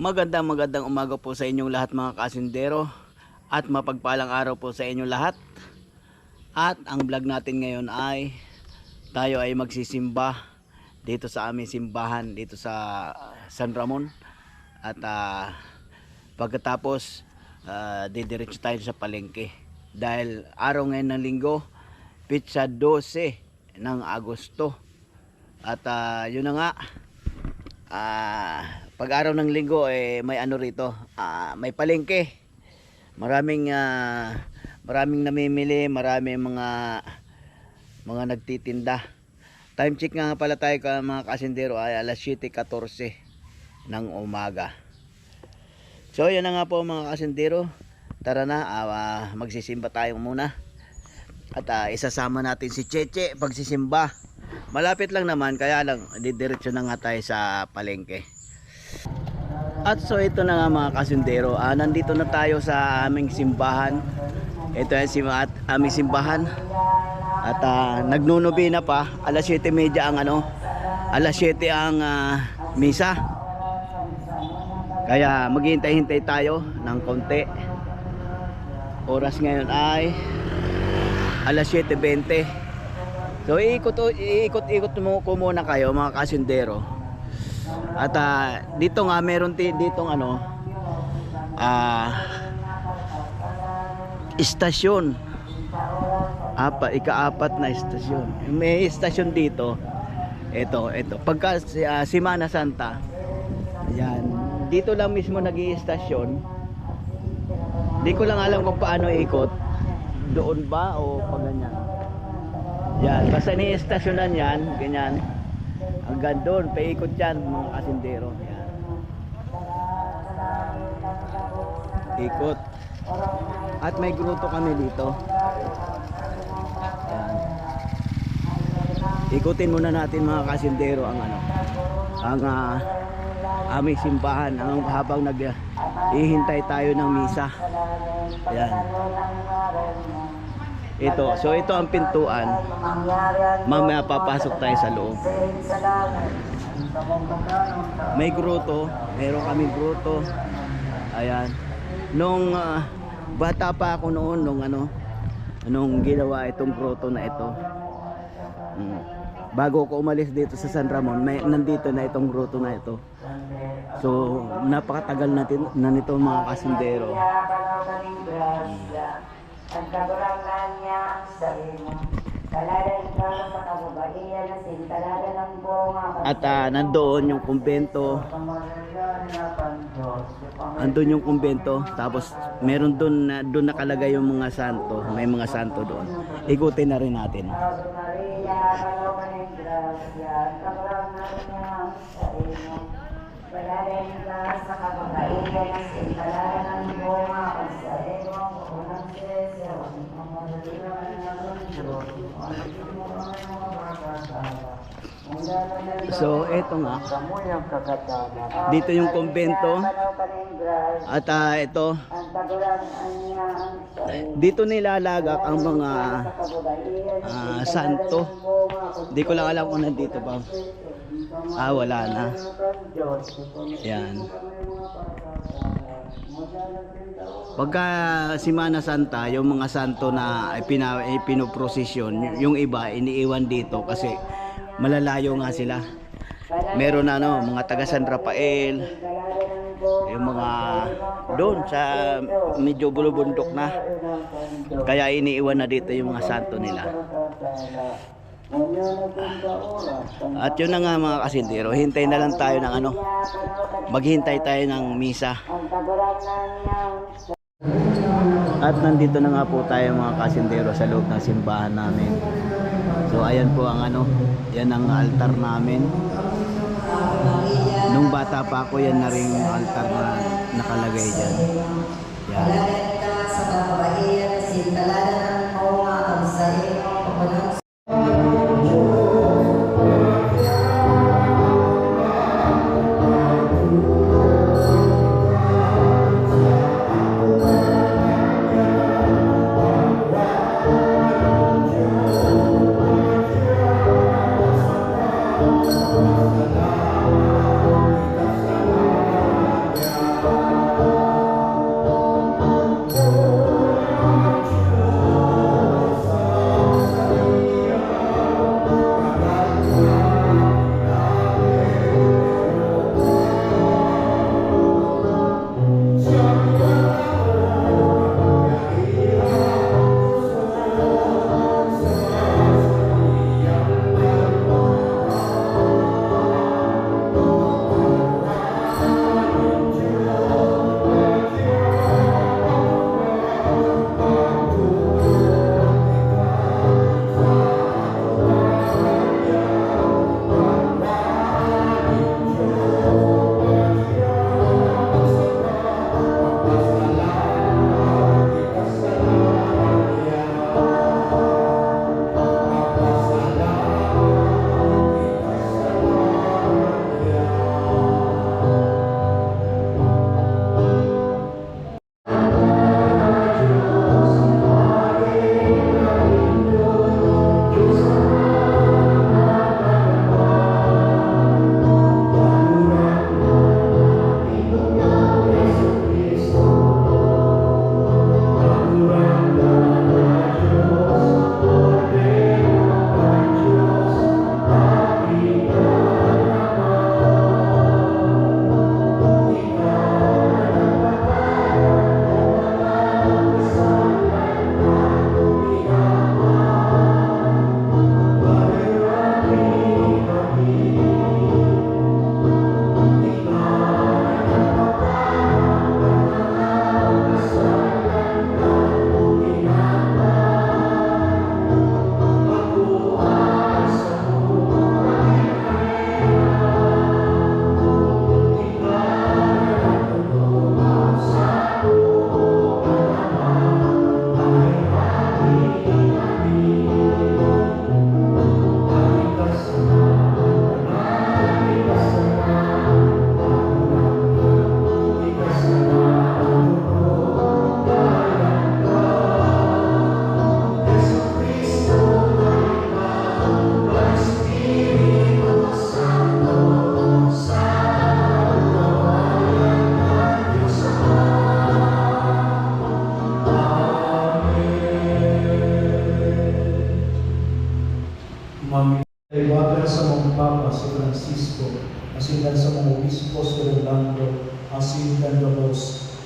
Magandang umaga po sa inyong lahat mga kasindero at mapagpalang araw po sa inyong lahat. At ang vlog natin ngayon ay tayo ay magsisimba dito sa aming simbahan dito sa San Ramon. At pagkatapos didiretso tayo sa palengke dahil araw ngayon ng linggo, pitsa 12 ng Agosto. At yun na nga, pag araw ng linggo may ano rito, may palengke. Maraming namimili, maraming mga nagtitinda. Time check nga pala tayo mga kasindero ay alas 7:14 ng umaga. So yan na nga po mga kasindero. Tara na, magsisimba tayo muna. At isasama natin si Cheche pagsisimba. Malapit lang naman, kaya lang didiretso na nga tayo sa palengke. At so ito na nga mga kasundero, nandito na tayo sa aming simbahan. Ito yung aming simbahan. At nagnunubi na pa, alas 7:30 ang alas 7 ang misa. Kaya maghihintay-hintay tayo ng konti. Oras ngayon ay alas 7:20. So iikot-ikot ko muna kayo mga kasundero. At dito nga meron ditong istasyon. Ika-apat na istasyon. May istasyon dito. Ito. Pagka Semana Santa, ayan, dito lang mismo nag-iistasyon. Di ko lang alam kung paano ikot. Doon ba o pag ganyan. Yan, basta ni-istasyonan yan, ganyan. Hanggang doon, paikot yan mga kasindero. Yan. Ikot. At may gruto kami dito. Yan. Ikutin muna natin mga kasindero ang aming simbahan habang ihintay tayo ng misa. Yan. Ito ang pintuan. Mamaya papasok tayo sa loob. May gruto, meron kami gruto. Ayan. Nung bata pa ako noon, nung ginawa itong gruto na ito. Bago ko umalis dito sa San Ramon, nandito na itong gruto na ito. So, napakatagal na nito mga kasindero. Ang kagurangan niya sa imo. Kaladan ka sa kababaihan na sintalada ng bunga. At nandoon yung kumbento. Andun yung kumbento. Tapos meron doon nakalagay yung mga santo. May mga santo doon. Ikutin na rin natin. Kaladan ka sa kababaihan na sintalada ng bunga. Sa imo. So eto nga, dito yung kumbento. At ito, dito nilalagak ang mga santo. Di ko lang alam kung nandito ba. Wala na. Yan. Pagka Semana Santa, yung mga santo na pinoprosesyon, yung iba iniiwan dito kasi malalayo nga sila. Meron mga taga San Rafael, yung mga doon sa medyo bulubundok na. Kaya iniiwan na dito yung mga santo nila. At yun na nga mga kasindero, hintay na lang tayo ng maghintay tayo ng misa. At nandito na nga po tayo mga kasindero sa loob ng simbahan namin. So ayan po ang yan ang altar namin. Nung bata pa ako, yan na rin yung altar na nakalagay dyan. Yan. Sa kababaihan, sintalada ng mga sa iyo.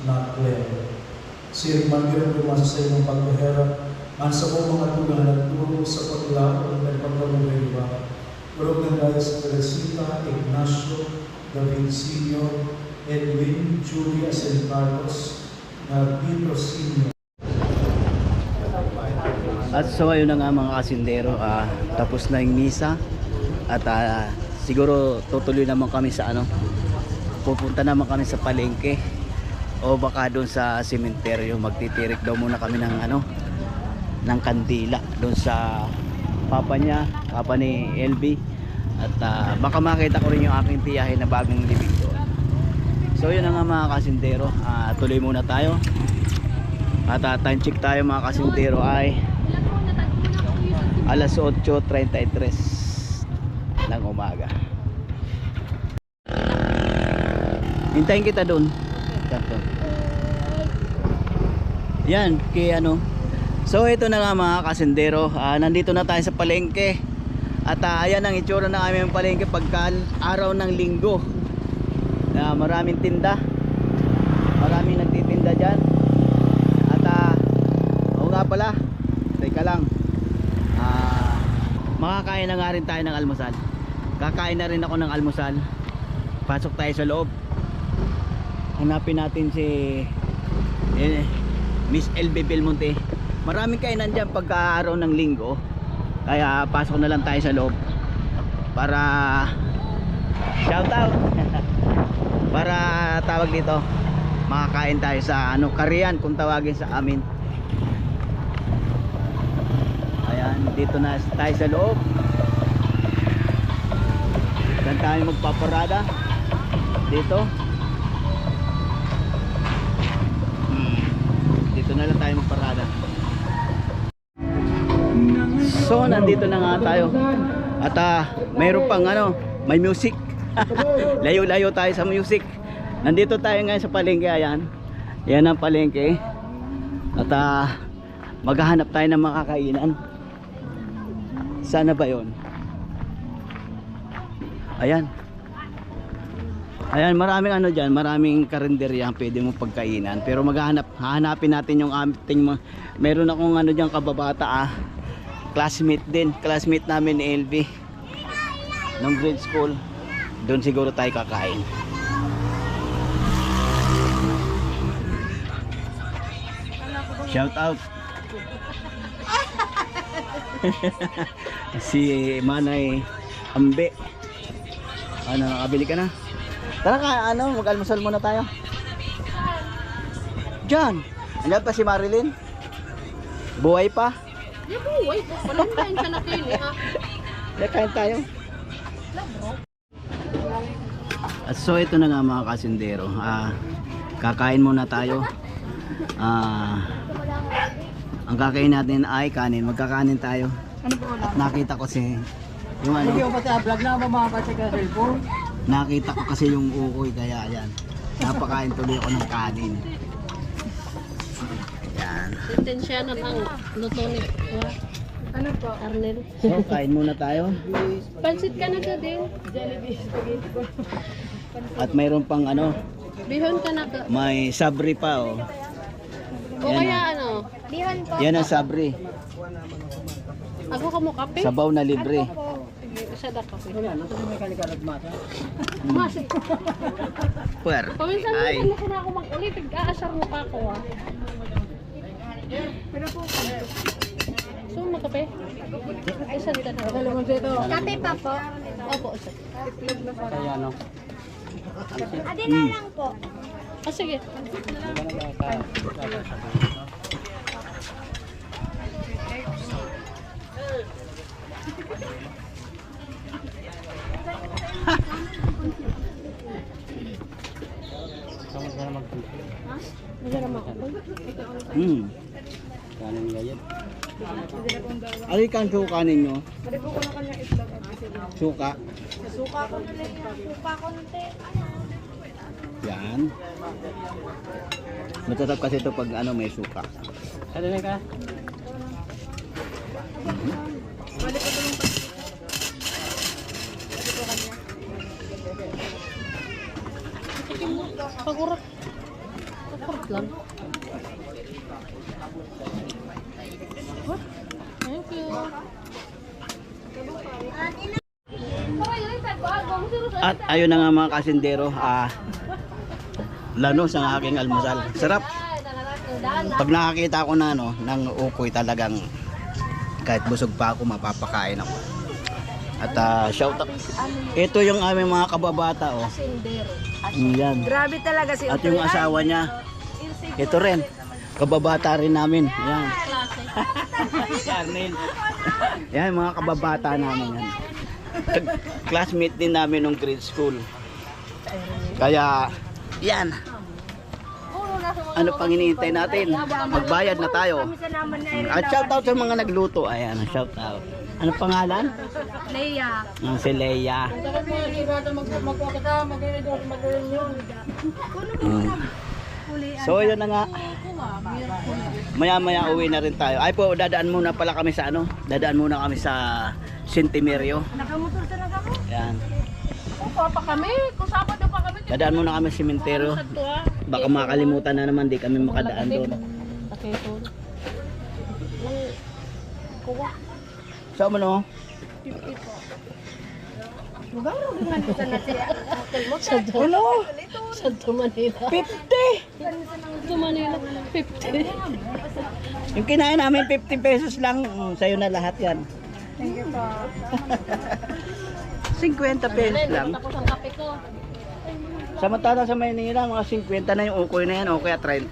not Claire. Siring mandirang lumasa sa inyong pagkaharap, mansa ko mga tugan at turo sa paglaon ng pagkamuliwa. Urog ng dahil sa Teresita, Ignacio, David Sr., Edwin, Julia St. Carlos, na Pedro Sr. At so ayun na nga mga kasindero, tapos na yung misa at siguro tutuloy naman kami sa pupunta naman kami sa palengke o baka doon sa sementeryo. Magtitirik daw muna kami ng kandila doon sa papa ni LB at baka makita ko rin yung aking tiyahin na bagong libing doon. So yun na nga mga kasindero, tuloy muna tayo at time check tayo mga kasindero ay alas 8:33 ng umaga. Hintayin kita doon. Yan, So ito na nga mga kasindero, nandito na tayo sa palengke. At ayan ang itsura ng aming palengke pagka araw ng linggo. Maraming tinda. Maraming nagtitinda dyan. At oo nga pala, teka lang, makakain na nga rin tayo ng almusal. Kakain na rin ako ng almusal. Pasok tayo sa loob. Hanapin natin si Miss LB Belmonte. Maraming kainan dyan pagka araw ng linggo. Kaya pasok na lang tayo sa loob para shout out para tawag dito, makakain tayo sa kariyan kung tawagin sa amin. Ayan, dito na tayo sa loob. Saan tayo magpaparada? Dito. Dito na lang tayo magparada. So nandito na nga tayo. At mayroon pang may music. Layo-layo tayo sa music. Nandito tayo ngayon sa palengke. Ayan. Yan ang palengke. At maghahanap tayo ng makakainan. Sana ba yun? Ayan. Ayan, maraming dyan, maraming karinderya ang pwede mong pagkainan. Pero hahanapin natin yung ating meron akong dyan kababata classmate din, classmate namin ni LV ng grade school. Doon siguro tayo kakain. Shout out si Manay Ambe. Nakabili ka na? Tara ka, mag-almusal muna tayo. Diyan. Andiyan pa si Marilyn? Buhay pa? Di buhay po. Walang kain siya na kain ha. Kain tayo. At so ito na nga mga kasindero. Kakain muna tayo. Ang kakain natin ay kanin. Magkakanin tayo. At nakita ko yung Hindi ko pati vlog na mamapatsa ka cellphone. nakita ko kasi yung ukoy kaya ayan. Napakain tuloy ako ng kanin. Yan. Sentensya na ang luto ni ano po? Arnel. So kain muna tayo. Pansit ka na ka din. At mayroon pang Bihon ka na ka. may sabri pa O Yan, kaya Bihon po. Yan ang sabri. Ako ka mo kape? Sabaw na libre. Sige, isa da kape. Wala, nasa may kalikarag mata. Mas. Puwer. Paminsan mo ko na ako mag-uli. Tig-aasar mo pa ako So, magkape? Isa dito na. Kape pa po. Opo, isa. Kaya Adi na lang po. Sige. Kanin gayet. Ano yung sukanin nyo? Suka. Suka ko nila yan. Suka konti. Yan. Masarap kasi ito pag may suka. Ano na ka? Pagurak. Sarap lang. Thank you. At ayun na nga mga kasindero, lanos ang aking almusal. Sarap. Pag nakakita ko na ng ukoy talagang kahit busog pa ako mapapakain ako. At shout out. Ito yung aming mga kababata oh. Yan. Grabe talaga si At yung asawa niya. Ito rin. Kababata rin namin. Yan. Carnel. Yan mga kababata namin yan. Classmate din namin nung grade school. Kaya yan. Ano pang hinihintay natin? Magbayad na tayo. At shout out sa mga nagluto. Ayan, shout out. Ano pangalan? Leia. Si Leia. So yun na nga. Maya uwi na rin tayo. Ay po, dadaan muna pala kami sa ano? Dadaan muna kami sa Centenario. Nakamotor talaga mo? Yan. Pa kami. Kung Sabado pa kami. Dadaan muna kami sa sementeryo. Baka makalimutan na naman, di kami makadaan doon. Saan mo no? Sa Manila. 50! Sa Manila. 50. Yung kinain namin 50 pesos lang. Sa'yo na lahat yan. Thank you po. 50 pesos lang. Tapos ang kape ko. Samantala sa Maynila, mga 50 na yung ukoy na yan o kaya 30.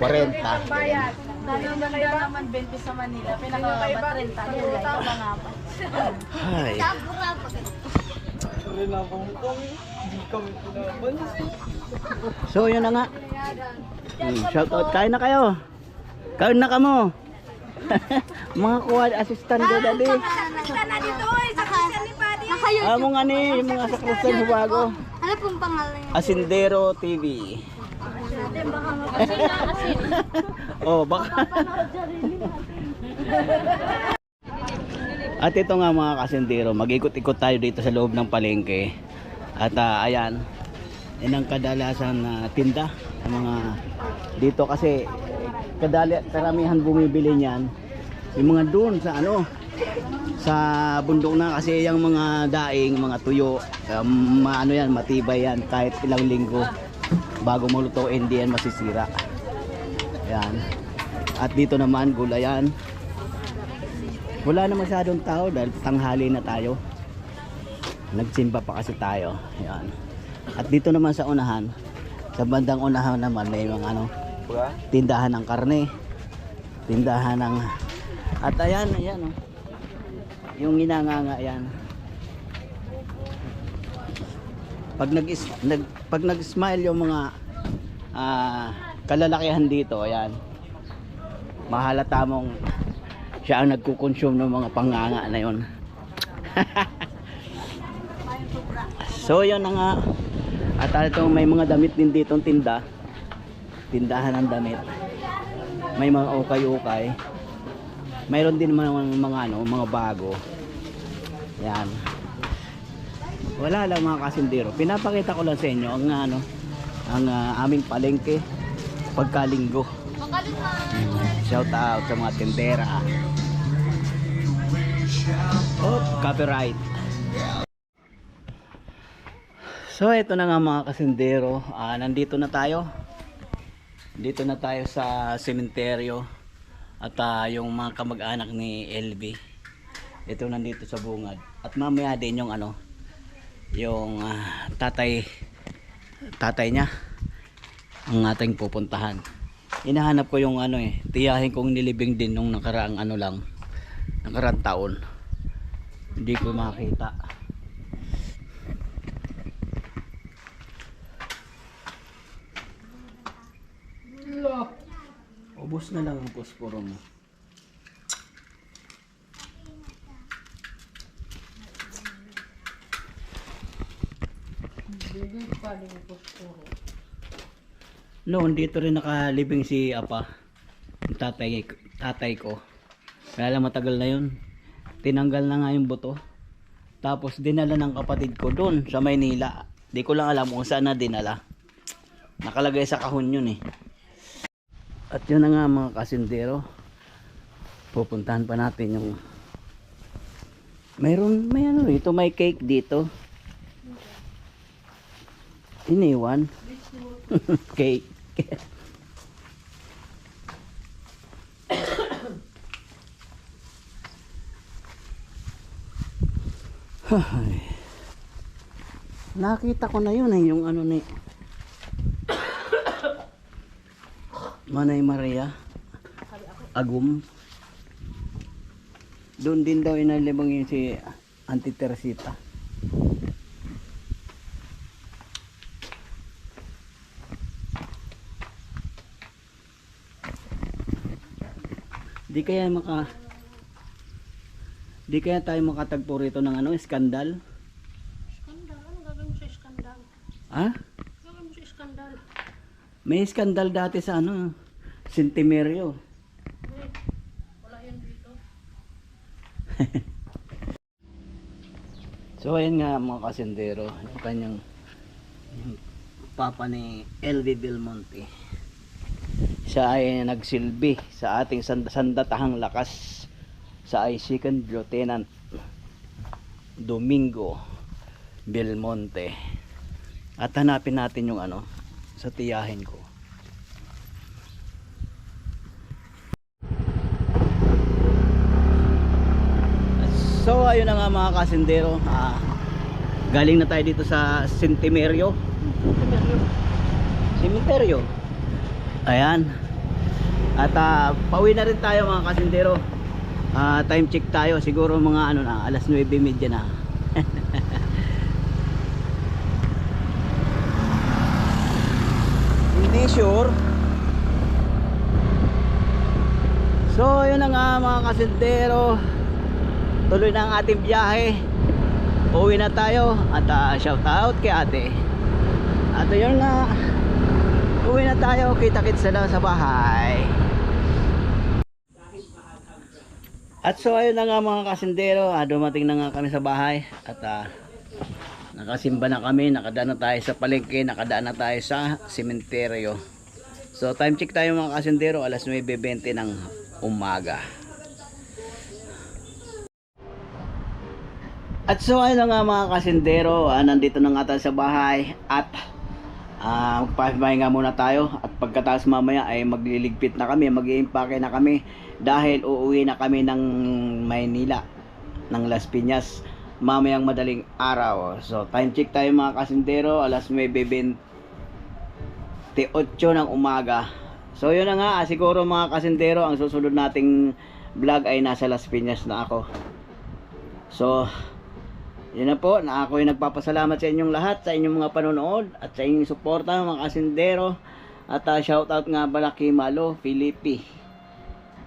40. Bayad. Dahil naman 20 sa Manila. Pinakababa 30. Tama nga pa. Ay. So yun na nga. Shout out. Kain na kayo. Kain na kamo. Mga kuwad assistant ko dali. Sana dito eh. Sa kasya ni Buddy. Amo nga ni yung mga sakristiyan Hubago. Ano pong pangalan niya? Asindero TV. Oh, baka. At ito nga mga kasindero, mag-ikot-ikot tayo dito sa loob ng palengke. At ayan, yan ang kadalasan na tinda sa mga dito kasi karamihan bumibili niyan yung mga doon sa ano sa bundok na kasi yung mga daing, mga tuyo, ano yan, matibay yan kahit ilang linggo bago maluto hindi yan masisira. Yan. At dito naman gulayan. Wala na masyadong tao dahil tanghali na tayo. Nagsimba pa kasi tayo. Yan. At dito naman sa unahan, sa bandang unahan naman may mga ano, tindahan ng karne, tindahan ng at ayan, ayan oh. Yung ginanganga yan. Pag nag-smile yung mga kalalakihan dito, ayan. Mahalata mong siya ang nagko-consume ng mga panganga na yon. So yun na nga. At ito may mga damit din dito tinda. Tindahan ng damit. May mga ukay-ukay. Mayroon din mga ano, mga bago. Yan. Wala lang mga kasindero. Pinapakita ko lang sa inyo ang ano, ang aming palengke pagkalinggo. Shout out sa mga tindera. Oh, copyright. So ito na nga mga kasindero, nandito na tayo. Dito na tayo sa sementeryo. At yung mga kamag-anak ni LB, ito nandito sa bungad. At mamaya din yung ano, yung tatay niya ang ating pupuntahan. Hinahanap ko yung ano tiyahin kong nilibing din nung nakaraang ano lang, nakaraang taon. Hindi ko makita. Ubus na lang ang posporo mo. Noon dito rin nakalibing si Apa, yung tatay ko. Kaya lang matagal na yun. Tinanggal na nga yung buto. Tapos dinala ng kapatid ko doon sa Maynila. Di ko lang alam kung saan na dinala. Nakalagay sa kahon yun eh. At yun na nga mga kasindero. Pupuntahan pa natin yung may ano rito, may cake dito. Iniwan. Cake. Ay. Nakita ko na yun eh, yung ano ni Manay Maria Agum. Doon din daw inalibang yun si Auntie Teresita. Di kaya tayo makatagpo rito ng ano, skandal? Skandal? Ano gagawin mo sa skandal? Ha? Gagawin mo sa skandal? May skandal dati sa ano, Centenario. Wala yan dito. So ayan nga mga kasendero, yung kanyang yung papa ni LV Belmonte. Siya ay nagsilbi sa ating sandatahang lakas sa ay Second Lieutenant Domingo Belmonte. At hanapin natin yung ano sa tiyahin ko. So ayun na nga mga kasendero, galing na tayo dito sa Centenario. Cemeterio. Ayan. At pauwi na rin tayo mga kasendero. Time check tayo, siguro mga ano na, alas 9:30 na. Hindi sure. So ayun na nga mga kasendero, tuloy na ang ating biyahe. Uwi na tayo at shout out kay ate. At yun nga, uwi na tayo, kita-kits na lang sa bahay. At so ayun na nga mga kasindero, dumating na nga kami sa bahay. At nakasimba na kami, nakadaan na tayo sa palengke, nakadaan na tayo sa sementeryo. So time check tayo mga kasindero, alas 9:20 ng umaga. At so ayun na nga mga kasindero, nandito na nga tayo sa bahay. At magpapahinga muna tayo. At pagkatapos mamaya ay magliligpit na kami, mag-iimpake na kami. Dahil uuwi na kami ng Maynila, ng Las Piñas, mamayang madaling araw. So time check tayo mga kasindero, alas 9:28 ng umaga. So yun na nga, siguro mga kasindero, ang susunod nating vlog ay nasa Las Piñas na ako. So yun na po, na ako ay nagpapasalamat sa inyong lahat, sa inyong mga panonood at sa inyong suporta mga kasindero. At shoutout nga pala kay Malo Filipi,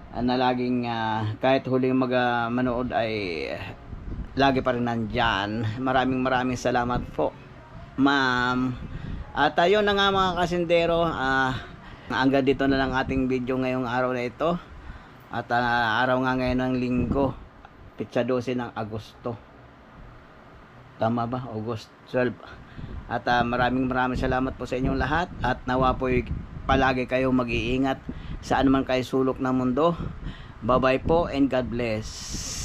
na laging kahit huling manood ay lagi pa rin nandyan. Maraming salamat po ma'am. At ayun na nga mga kasindero, hanggang dito na lang ating video ngayong araw na ito. At araw nga ngayon ng linggo, pitsa 12 ng Agosto. Tama ba? August 12. At maraming salamat po sa inyong lahat. At nawa po palagi kayong mag-iingat saan man kayo sulok ng mundo. Bye bye po and God bless.